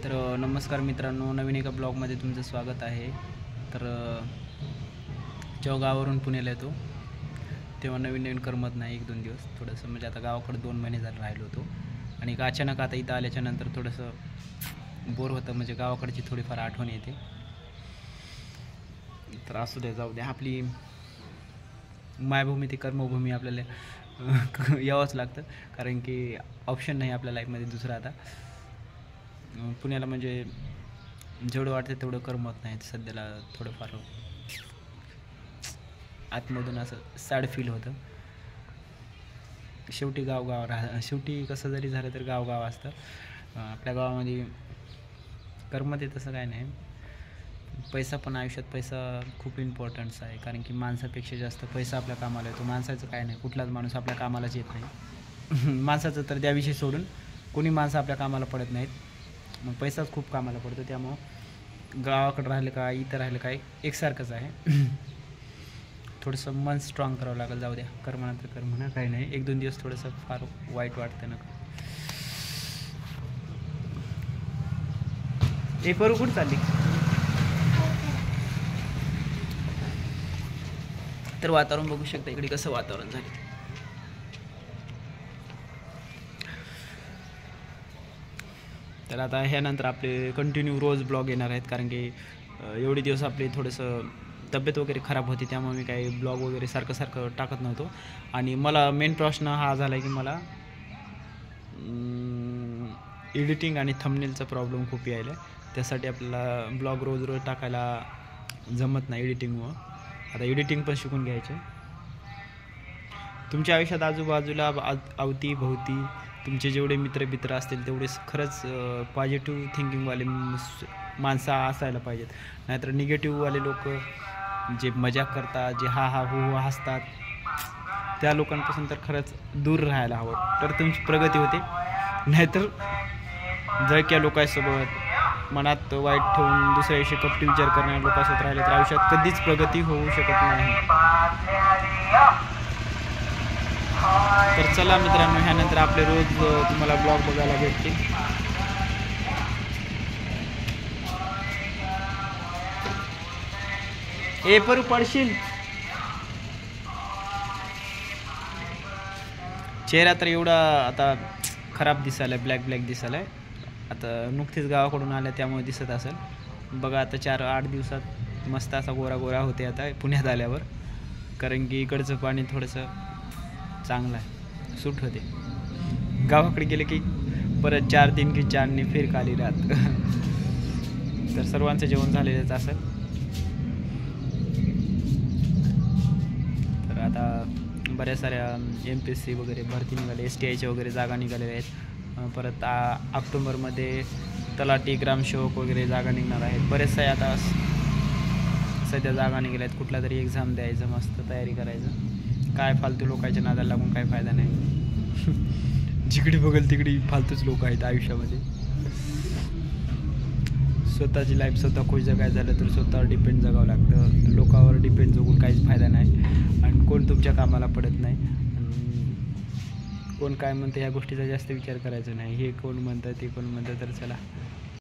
तर नमस्कार मित्रांनो, नवीन एका ब्लॉगमध्ये तुमचं स्वागत आहे. तर जेव्हा गावावरून पुण्याला येतो तेव्हा नवीन करमत नाही. 1-2 दिवस थोडंसं म्हणजे आता गावाकडे 2 महिने झाले राहिलो होतो आणि अचानक आता इथं आल्याच्यानंतर थोडंसं बोर होतं, म्हणजे गावाकडची थोडीफार आठवण येते. तर असू दे, जाऊ द्या. आपली मायभूमी ती कर्मभूमी आपल्याला यावंच लागतं, कारण की ऑप्शन नाही आपल्या लाईफमध्ये दुसरं. आता पुण्याला म्हणजे जेवढं वाटतं तेवढं करमत नाही सध्याला. थोडंफार आतमधून असं सॅड फील होतं. शेवटी गावगाव शेवटी कसं जरी झालं तर गावगाव असतं. आपल्या गावामध्ये करमत आहे तसं काय नाही. पैसा पण आयुष्यात पैसा खूप इम्पॉर्टन्स आहे, कारण की माणसापेक्षा जास्त पैसा आपल्या कामाला येतो. माणसाचं काय नाही, कुठलाच माणूस आपल्या कामालाच येत नाही. माणसाचं तर त्याविषयी सोडून कोणी माणसं आपल्या कामाला पडत नाहीत. मग पैसाच खूप कामाला पडतो. त्यामुळं गावाकडं राहिलं काय इथं राहिलं काय एकसारखंच आहे. थोडंसं मन स्ट्रॉंग करावं लागेल. जाऊ द्या, करमणा तर करमणा, काही नाही. 1-2 दिवस थोडंसं फार वाईट वाटतं ना. परू कुठं चालली? तर वातावरण बघू शकता इकडे कसं वातावरण झालं. तर आता ह्यानंतर आपले कंटिन्यू रोज ब्लॉग येणार आहेत, कारण की एवढे दिवस आपले थोडंसं तब्येत वगैरे खराब होती, त्यामुळे मी काही ब्लॉग वगैरे सारखं टाकत नव्हतो. आणि मला मेन प्रश्न हा झाला की मला एडिटिंग आणि थंबनेलचा प्रॉब्लेम खूप यायला. त्यासाठी आपल्याला ब्लॉग रोज टाकायला जमत नाही एडिटिंगमुळं. आता एडिटिंग पण शिकून घ्यायचे. तुमच्या आयुष्यात आजूबाजूला अवतीभोवती तुमचे जेवढे मित्र असतील तेवढे खरंच पॉझिटिव्ह थिंकिंगवाले माणसं असायला पाहिजेत. नाहीतर निगेटिव्हवाले लोक जे मजाक करतात, जे हा हा हो हसतात, त्या लोकांपासून तर खरंच दूर राहायला हवं, तर तुमची प्रगती होते. नाहीतर जळक्या लोकांसोबत मनात वाईट ठेवून दुसऱ्या दिवशी कपटी विचार करणाऱ्या लोकांसोबत राहिले तर आयुष्यात कधीच प्रगती होऊ शकत नाही. तर चला मित्रांनो, ह्यानंतर आपले रोज तुम्हाला ब्लॉग बघायला भेटतील. परू पडशील. चेहरा तर एवढा आता खराब दिसायला, ब्लॅक दिसायला. आता नुकतीच गावाकडून आल्या त्यामुळे दिसत असेल. बघा आता 4-8 दिवसात मस्त असा गोरा होते आता पुण्यात आल्यावर, कारण की इकडचं पाणी थोडंसं चांगलं आहे, सूट होते. गावाकडे गेले की परत 4 दिन की चांदनी फिर काली रात. तर सर्वांचं जेवण झालेलंच असेल. तर आता बऱ्याच साऱ्या MPSC वगैरे भरती निघाले, STIच्या वगैरे जागा निघालेल्या आहेत. परत ऑक्टोबरमध्ये तलाठी, ग्रामसेवक वगैरे जागा निघणार आहेत. बरेचसे आता सध्या जागा निघाल्या आहेत. कुठला तरी एक्झाम द्यायचं, मस्त तयारी करायचं. काय फालतू लोकांच्या नादाला लागून काय फायदा नाही. जिकडे बघेल तिकडे फालतूच लोक आहेत आयुष्यामध्ये. स्वतःची लाईफ स्वतः खुश जगायचं झालं तर स्वतःवर डिपेंड जगावं लागतं. लोकांवर डिपेंड जगून काहीच फायदा नाही, आणि कोण तुमच्या कामाला पडत नाही. कोण काय म्हणतं ह्या गोष्टीचा जास्त विचार करायचा नाही. हे कोण म्हणतं, ते कोण म्हणतं, तर चला